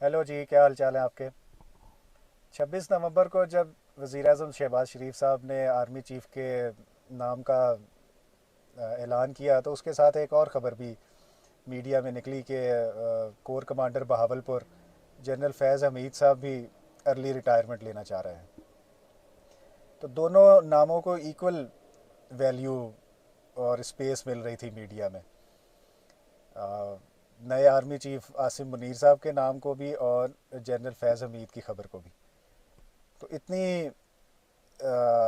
Hello जी, क्या हाल चाल है आपके। 26 नवंबर को जब वज़ीर-ए-आज़म शहबाज शरीफ साहब ने आर्मी चीफ़ के नाम का ऐलान किया, तो उसके साथ एक और ख़बर भी मीडिया में निकली कि कोर कमांडर बहावलपुर जनरल फैज़ हमीद साहब भी अर्ली रिटायरमेंट लेना चाह रहे हैं। तो दोनों नामों को इक्वल वैल्यू और स्पेस मिल रही थी मीडिया में। अ, नए आर्मी चीफ़ आसिम मुनीर साहब के नाम को भी और जनरल फैज़ हमीद की खबर को भी। तो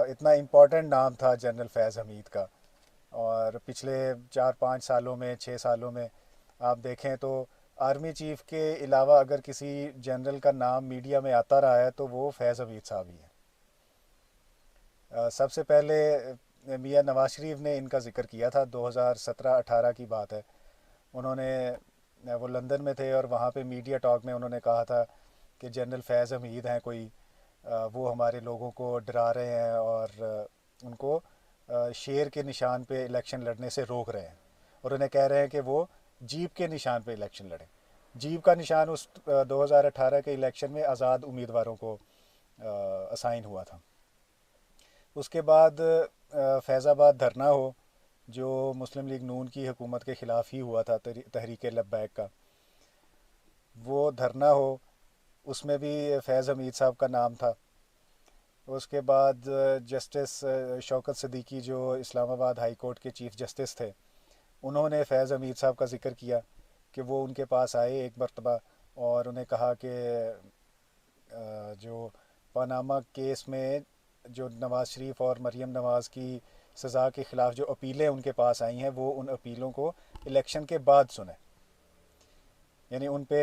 इतना इम्पोर्टेंट नाम था जनरल फैज़ हमीद का। और पिछले 4-5 सालों में 6 सालों में आप देखें तो आर्मी चीफ़ के अलावा अगर किसी जनरल का नाम मीडिया में आता रहा है तो वो फैज़ हमीद साहब ही है। सबसे पहले मियां नवाज शरीफ ने इनका जिक्र किया था, 2017-18 की बात है। उन्होंने वो लंदन में थे और वहाँ पे मीडिया टॉक में उन्होंने कहा था कि जनरल फैज़ हमीद हैं कोई, वो हमारे लोगों को डरा रहे हैं और उनको शेर के निशान पे इलेक्शन लड़ने से रोक रहे हैं। और उन्हें कह रहे हैं कि वो जीप के निशान पे इलेक्शन लड़ें। जीप का निशान उस 2018 के इलेक्शन में आज़ाद उम्मीदवारों को असाइन हुआ था। उसके बाद फैज़ाबाद धरना हो, जो मुस्लिम लीग नून की हुकूमत के ख़िलाफ़ ही हुआ था, तहरीक लब्बैक का वो धरना हो, उसमें भी फैज़ हमीद साहब का नाम था। उसके बाद जस्टिस शौकत सिद्दीकी जो इस्लामाबाद हाई कोर्ट के चीफ़ जस्टिस थे, उन्होंने फैज़ हमीद साहब का जिक्र किया कि वो उनके पास आए एक मरतबा और उन्हें कहा कि जो पनामा केस में जो नवाज़ शरीफ और मरीम नवाज़ की सज़ा के ख़िलाफ़ जो अपीलें उनके पास आई हैं, वो उन अपीलों को इलेक्शन के बाद सुने। यानी उन पे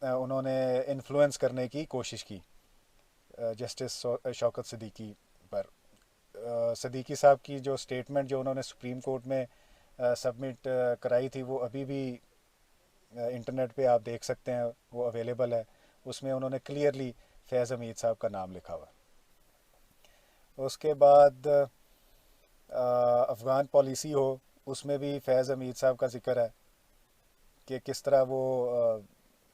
उन्होंने इन्फ्लुएंस करने की कोशिश की जस्टिस शौकत सिद्दीकी पर। सिद्दीकी साहब की जो स्टेटमेंट जो उन्होंने सुप्रीम कोर्ट में सबमिट कराई थी, वो अभी भी इंटरनेट पे आप देख सकते हैं, वो अवेलेबल है। उसमें उन्होंने क्लियरली फैज़ हमीद साहब का नाम लिखा हुआ। उसके बाद अफ़गान पॉलिसी हो, उसमें भी फैज़ हमीद साहब का जिक्र है कि किस तरह वो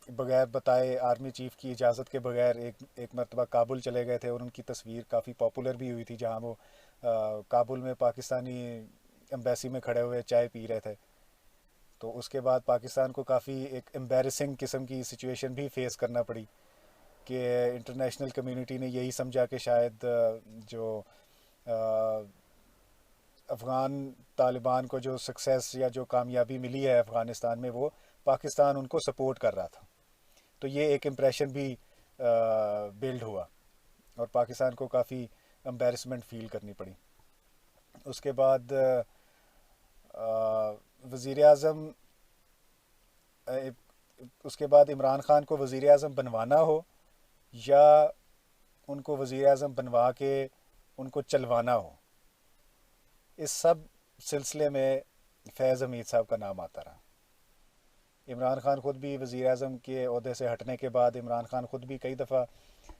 बगैर बताए आर्मी चीफ़ की इजाज़त के बगैर एक मरतबा काबुल चले गए थे और उनकी तस्वीर काफ़ी पॉपुलर भी हुई थी, जहाँ वो काबुल में पाकिस्तानी एम्बेसी में खड़े हुए चाय पी रहे थे। तो उसके बाद पाकिस्तान को काफ़ी एक एम्बेरसिंग किस्म की सिचुएशन भी फेस करना पड़ी कि इंटरनेशनल कम्युनिटी ने यही समझा कि शायद जो अफ़गान तालिबान को जो सक्सेस या जो कामयाबी मिली है अफ़गानिस्तान में, वो पाकिस्तान उनको सपोर्ट कर रहा था। तो ये एक इम्प्रेशन भी बिल्ड हुआ और पाकिस्तान को काफ़ी एम्बेरसमेंट फील करनी पड़ी। उसके बाद वज़ीर आज़म, उसके बाद इमरान ख़ान को वज़ीर आज़म बनवाना हो या उनको वज़ीर आज़म बनवा के उनको चलवाना हो, इस सब सिलसिले में फैज़ हमीद साहब का नाम आता रहा। इमरान ख़ान ख़ुद भी वज़ीर आज़म के अहदे से हटने के बाद इमरान ख़ान ख़ुद भी कई दफ़ा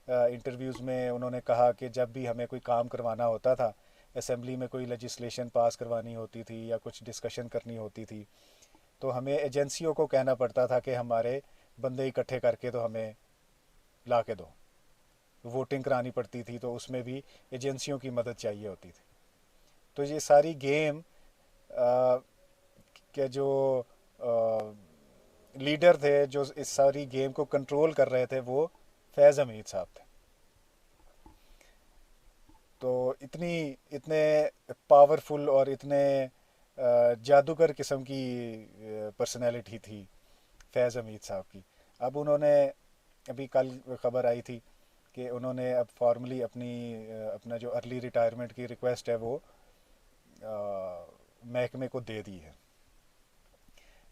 इंटरव्यूज़ में उन्होंने कहा कि जब भी हमें कोई काम करवाना होता था, असम्बली में कोई लेजिस्लेशन पास करवानी होती थी या कुछ डिस्कशन करनी होती थी, तो हमें एजेंसियों को कहना पड़ता था कि हमारे बंदे इकट्ठे करके तो हमें ला के दो। वोटिंग करानी पड़ती थी तो उसमें भी एजेंसियों की मदद चाहिए होती थी। तो ये सारी गेम के जो लीडर थे जो इस सारी गेम को कंट्रोल कर रहे थे, वो फैज़ हमीद साहब थे। तो इतने पावरफुल और इतने जादूगर किस्म की पर्सनैलिटी थी फैज़ हमीद साहब की। अब उन्होंने, अभी कल खबर आई थी कि उन्होंने अब फॉर्मली अपना जो अर्ली रिटायरमेंट की रिक्वेस्ट है वो महकमे को दे दी है।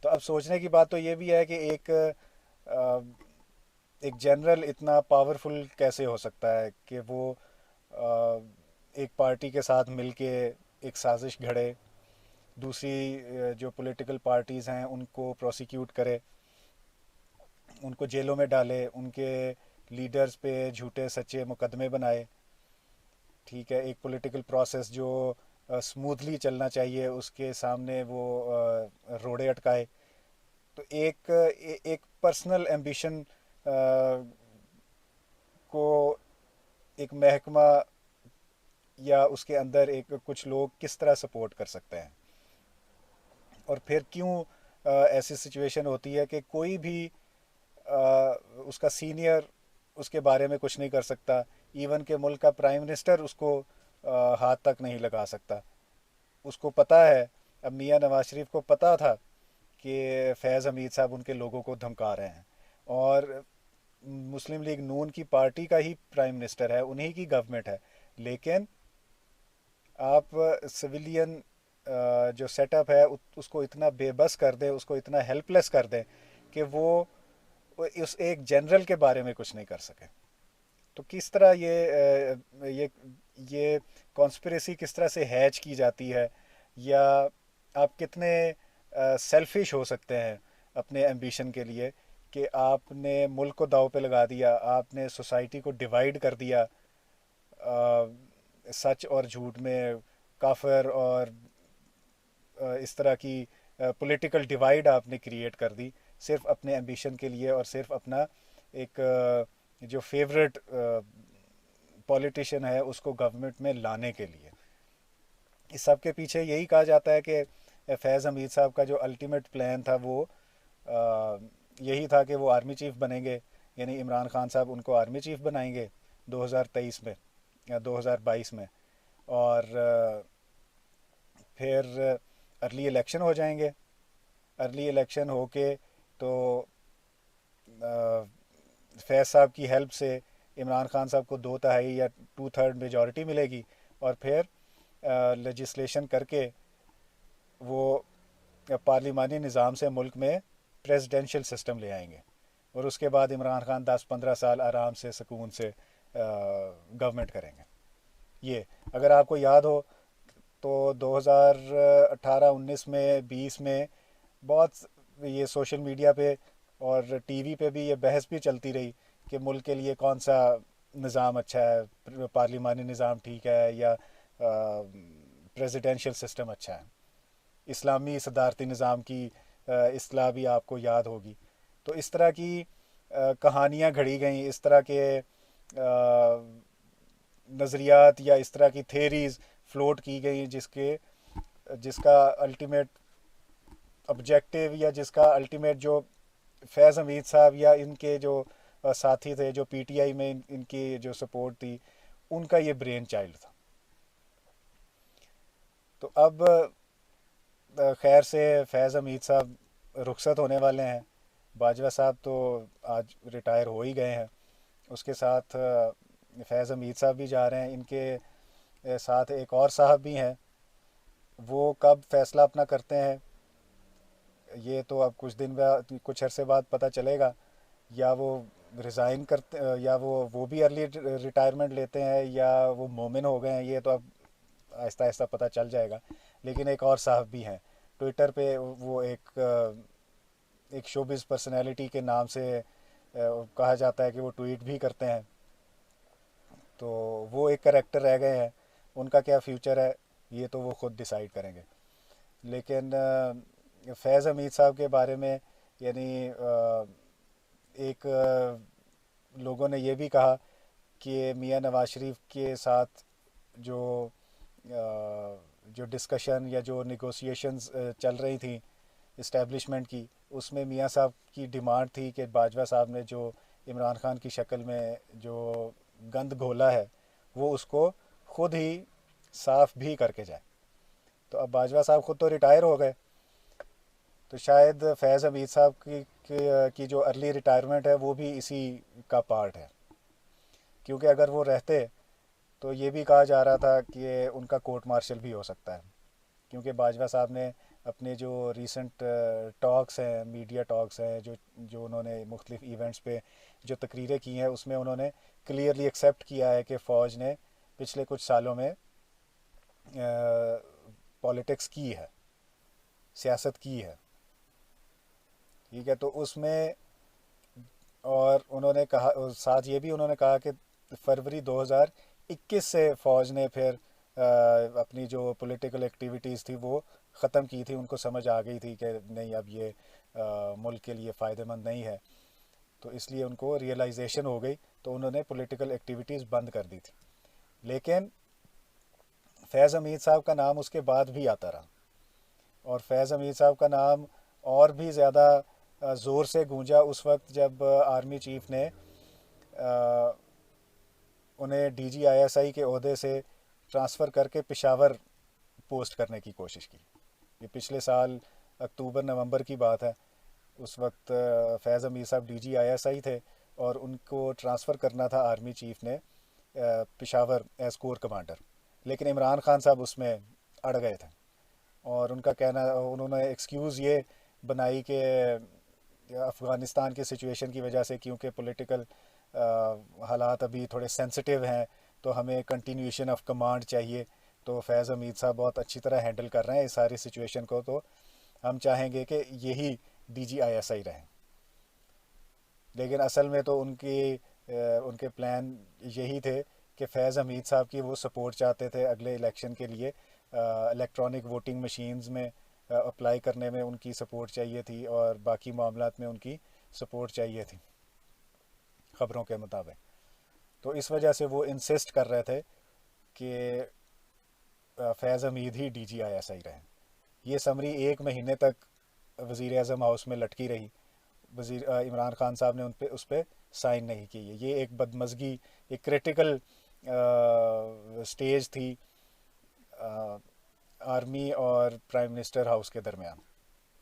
तो अब सोचने की बात तो ये भी है कि एक जनरल इतना पावरफुल कैसे हो सकता है कि वो अ, एक पार्टी के साथ मिलके एक साजिश घड़े, दूसरी जो पॉलिटिकल पार्टीज़ हैं उनको प्रोसिक्यूट करे, उनको जेलों में डाले, उनके लीडर्स पे झूठे सच्चे मुकदमे बनाए। ठीक है, एक पॉलिटिकल प्रोसेस जो स्मूथली चलना चाहिए उसके सामने वो रोड़े अटकाए। तो एक पर्सनल एम्बिशन को एक महकमा या उसके अंदर एक कुछ लोग किस तरह सपोर्ट कर सकते हैं, और फिर क्यों ऐसी सिचुएशन होती है कि कोई भी उसका सीनियर उसके बारे में कुछ नहीं कर सकता, इवन के मुल्क का प्राइम मिनिस्टर उसको हाथ तक नहीं लगा सकता। उसको पता है, अब मियाँ नवाज शरीफ को पता था कि फैज़ हमीद साहब उनके लोगों को धमका रहे हैं, और मुस्लिम लीग नून की पार्टी का ही प्राइम मिनिस्टर है, उन्हीं की गवर्नमेंट है, लेकिन आप सिविलियन जो सेटअप है उसको इतना बेबस कर दें, उसको इतना हेल्पलेस कर दें कि वो उस एक जनरल के बारे में कुछ नहीं कर सके। तो किस तरह ये कॉन्स्पिरेसी किस तरह से हैच की जाती है, या आप कितने सेल्फिश हो सकते हैं अपने एम्बिशन के लिए कि आपने मुल्क को दांव पे लगा दिया, आपने सोसाइटी को डिवाइड कर दिया, सच और झूठ में, काफिर और इस तरह की पॉलिटिकल डिवाइड आपने क्रिएट कर दी सिर्फ अपने एम्बिशन के लिए, और सिर्फ अपना एक जो फेवरेट पॉलिटिशियन है उसको गवर्नमेंट में लाने के लिए। इस सब के पीछे यही कहा जाता है कि फैज़ हमीद साहब का जो अल्टीमेट प्लान था वो यही था कि वो आर्मी चीफ बनेंगे, यानी इमरान खान साहब उनको आर्मी चीफ बनाएंगे 2023 में या 2022 में, और फिर अर्ली इलेक्शन हो जाएंगे। अर्ली इलेक्शन होके तो फैज़ साहब की हेल्प से इमरान खान साहब को 2/3 या 2/3 मेजॉरिटी मिलेगी, और फिर लेजिस्लेशन करके वो पार्लिमानी निज़ाम से मुल्क में प्रेसिडेंशियल सिस्टम ले आएंगे, और उसके बाद इमरान खान 10-15 साल आराम से सुकून से गवर्नमेंट करेंगे। ये अगर आपको याद हो तो 2018-19 में 20 में बहुत ये सोशल मीडिया पे और टीवी पे भी ये बहस भी चलती रही कि मुल्क के लिए कौन सा निज़ाम अच्छा है, पार्लिमानी निज़ाम ठीक है या प्रेसिडेंशियल सिस्टम अच्छा है। इस्लामी सदारती निज़ाम की इस्लाह भी आपको याद होगी। तो इस तरह की कहानियाँ घड़ी गई, इस तरह के नज़रियात या इस तरह की थेरीज़ फ्लोट की गई जिसका अल्टीमेट ऑब्जेक्टिव या जिसका अल्टीमेट जो फैज़ हमीद साहब या इनके जो साथी थे जो पीटीआई में इनकी जो सपोर्ट थी, उनका ये ब्रेन चाइल्ड था। तो अब खैर से फैज़ हमीद साहब रुखसत होने वाले हैं, बाजवा साहब तो आज रिटायर हो ही गए हैं, उसके साथ फैज़ हमीद साहब भी जा रहे हैं, इनके साथ एक और साहब भी हैं। वो कब फैसला अपना करते हैं ये तो अब कुछ दिन बाद, कुछ अरसे बाद पता चलेगा, या वो रिज़ाइन करते या वो भी अर्ली रिटायरमेंट लेते हैं, या वो मोमिन हो गए हैं, ये तो अब आहिस्ता आहिस्ता पता चल जाएगा। लेकिन एक और साहब भी हैं ट्विटर पे, वो एक शोबिज़ पर्सनैलिटी के नाम से कहा जाता है कि वो ट्वीट भी करते हैं, तो वो एक करेक्टर रह गए हैं। उनका क्या फ्यूचर है ये तो वो खुद डिसाइड करेंगे। लेकिन फैज़ हमीद साहब के बारे में यानी एक लोगों ने ये भी कहा कि मियां नवाज शरीफ के साथ जो जो डिस्कशन या जो निगोशिएशंस चल रही थी इस्टेब्लिशमेंट की, उसमें मियां साहब की डिमांड थी कि बाजवा साहब ने जो इमरान खान की शक्ल में जो गंद घोला है वो उसको खुद ही साफ़ भी करके जाए। तो अब बाजवा साहब खुद तो रिटायर हो गए, तो शायद फैज़ हमीद साहब की जो अर्ली रिटायरमेंट है वो भी इसी का पार्ट है, क्योंकि अगर वो रहते तो ये भी कहा जा रहा था कि उनका कोर्ट मार्शल भी हो सकता है, क्योंकि बाजवा साहब ने अपने जो रीसेंट टॉक्स हैं, मीडिया टॉक्स हैं, जो जो उन्होंने मुख्तलिफ इवेंट्स पे जो तकरीरें की हैं, उसमें उन्होंने क्लियरली एक्सेप्ट किया है कि फ़ौज ने पिछले कुछ सालों में पॉलिटिक्स की है, सियासत की है। ठीक है, तो उसमें और उन्होंने कहा, और साथ ये भी उन्होंने कहा कि फरवरी 2021 से फ़ौज ने फिर अपनी जो पॉलिटिकल एक्टिविटीज़ थी वो ख़त्म की थी। उनको समझ आ गई थी कि नहीं, अब ये मुल्क के लिए फ़ायदेमंद नहीं है। तो इसलिए उनको रियलाइजेशन हो गई, तो उन्होंने पॉलिटिकल एक्टिविटीज़ बंद कर दी थी। लेकिन फैज़ हमीद साहब का नाम उसके बाद भी आता रहा, और फैज़ हमीद साहब का नाम और भी ज़्यादा ज़ोर से गूंजा उस वक्त जब आर्मी चीफ ने उन्हें DGISI के ओहदे से ट्रांसफ़र करके पेशावर पोस्ट करने की कोशिश की। ये पिछले साल अक्टूबर नवंबर की बात है। उस वक्त फैज़ हमीद साहब DGISI थे और उनको ट्रांसफ़र करना था आर्मी चीफ ने पेशावर एज कोर कमांडर, लेकिन इमरान खान साहब उसमें अड़ गए थे। और उनका कहना, उन्होंने एक्सक्यूज़ ये बनाई कि अफ़गानिस्तान के सिचुएशन की वजह से, क्योंकि पॉलिटिकल हालात अभी थोड़े सेंसिटिव हैं, तो हमें कंटिन्यूएशन ऑफ कमांड चाहिए। तो फैज़ हमीद साहब बहुत अच्छी तरह हैंडल कर रहे हैं इस सारी सिचुएशन को, तो हम चाहेंगे कि यही DGISI रहें। लेकिन असल में तो उनके प्लान यही थे कि फैज़ हमीद साहब की वो सपोर्ट चाहते थे अगले इलेक्शन के लिए। इलेक्ट्रॉनिक वोटिंग मशीन्स में अप्लाई करने में उनकी सपोर्ट चाहिए थी, और बाकी मामलात में उनकी सपोर्ट चाहिए थी ख़बरों के मुताबिक। तो इस वजह से वो इंसिस्ट कर रहे थे कि फैज़ हमीद ही DGISI रहें। ये समरी 1 महीने तक वज़ीर आज़म हाउस में लटकी रही। इमरान खान साहब ने उस पर साइन नहीं की। ये एक बदमज़गी, एक क्रिटिकल स्टेज थी आर्मी और प्राइम मिनिस्टर हाउस के दरमियान।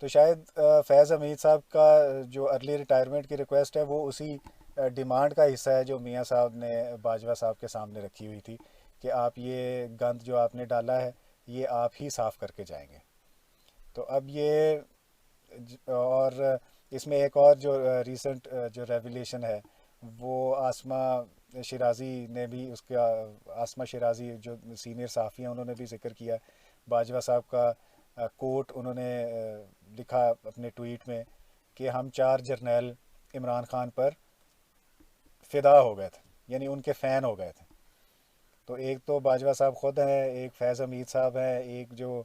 तो शायद फैज़ हमीद साहब का जो अर्ली रिटायरमेंट की रिक्वेस्ट है वो उसी डिमांड का हिस्सा है जो मियाँ साहब ने बाजवा साहब के सामने रखी हुई थी कि आप ये गंद जो आपने डाला है ये आप ही साफ़ करके जाएंगे। तो अब ये और इसमें एक और जो रीसेंट जो रेवलेशन है वो आसमा शिराज़ी ने भी, उसका आसमा शिराज़ी जो सीनियर सहाफ़ी हैं उन्होंने भी जिक्र किया। बाजवा साहब का कोट उन्होंने लिखा अपने ट्वीट में कि हम 4 जर्नैल इमरान खान पर फ़िदा हो गए थे, यानी उनके फ़ैन हो गए थे। तो एक तो बाजवा साहब ख़ुद हैं, एक फैज़ हमीद साहब हैं, एक जो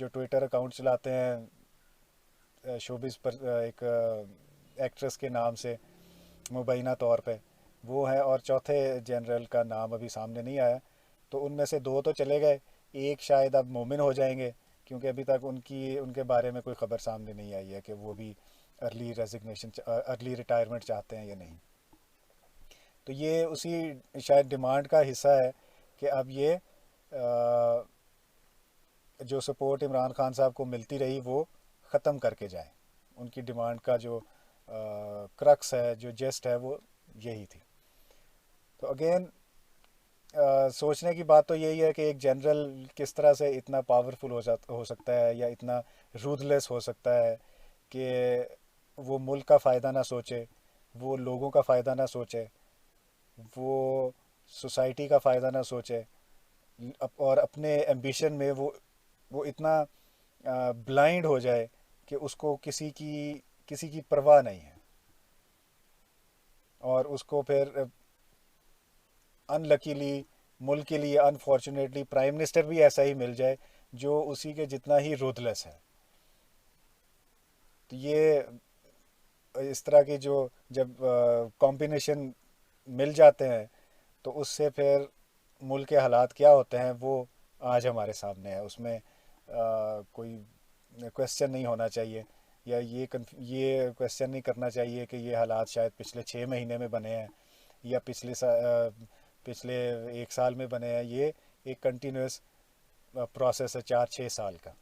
ट्विटर अकाउंट चलाते हैं शोबिस पर एक एक्ट्रेस के नाम से मुबैना तौर पे, वो है, और चौथे जनरल का नाम अभी सामने नहीं आया। तो उनमें से 2 तो चले गए, एक शायद अब मोमिन हो जाएंगे, क्योंकि अभी तक उनके बारे में कोई ख़बर सामने नहीं आई है कि वो भी अर्ली रिटायरमेंट चाहते हैं या नहीं। तो ये उसी शायद डिमांड का हिस्सा है कि अब ये जो सपोर्ट इमरान खान साहब को मिलती रही वो ख़त्म करके जाए। उनकी डिमांड का जो क्रक्स है, जो जेस्ट है, वो यही थी। तो अगेन सोचने की बात तो यही है कि एक जनरल किस तरह से इतना पावरफुल हो सकता है, या इतना रूथलेस हो सकता है कि वो मुल्क का फ़ायदा ना सोचे, वो लोगों का फ़ायदा ना सोचे, वो सोसाइटी का फ़ायदा ना सोचे, और अपने एम्बिशन में वो इतना ब्लाइंड हो जाए कि उसको किसी की परवाह नहीं है, और उसको फिर अनलकीली मुल्क के लिए अनफॉर्चुनेटली प्राइम मिनिस्टर भी ऐसा ही मिल जाए जो उसी के जितना ही रूथलेस है। तो ये इस तरह की जो जब कॉम्बिनेशन मिल जाते हैं तो उससे फिर मुल्क के हालात क्या होते हैं वो आज हमारे सामने है। उसमें कोई क्वेश्चन नहीं होना चाहिए, या ये क्वेश्चन नहीं करना चाहिए कि ये हालात शायद पिछले 6 महीने में बने हैं या पिछले 1 साल में बने हैं। ये एक कंटिन्यूस प्रोसेस है 4-6 साल का।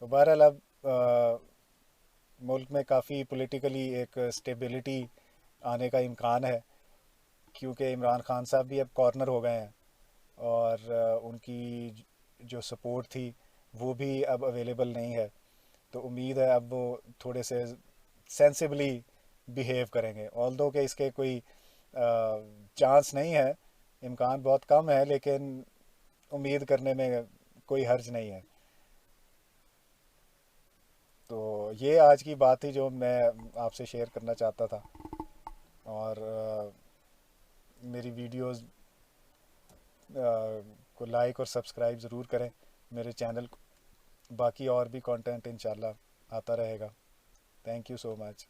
तो बहरहाल अब मुल्क में काफ़ी पॉलिटिकली एक स्टेबिलिटी आने का इम्कान है, क्योंकि इमरान खान साहब भी अब कॉर्नर हो गए हैं, और उनकी जो सपोर्ट थी वो भी अब अवेलेबल नहीं है। तो उम्मीद है अब वो थोड़े से सेंसिबली बिहेव करेंगे, ऑल्दो कि इसके कोई चांस नहीं है, इम्कान बहुत कम है, लेकिन उम्मीद करने में कोई हर्ज नहीं है। तो ये आज की बात थी जो मैं आपसे शेयर करना चाहता था। और मेरी वीडियोस को लाइक और सब्सक्राइब ज़रूर करें मेरे चैनल को। बाकी और भी कंटेंट इंशाल्लाह आता रहेगा। Thank you so much.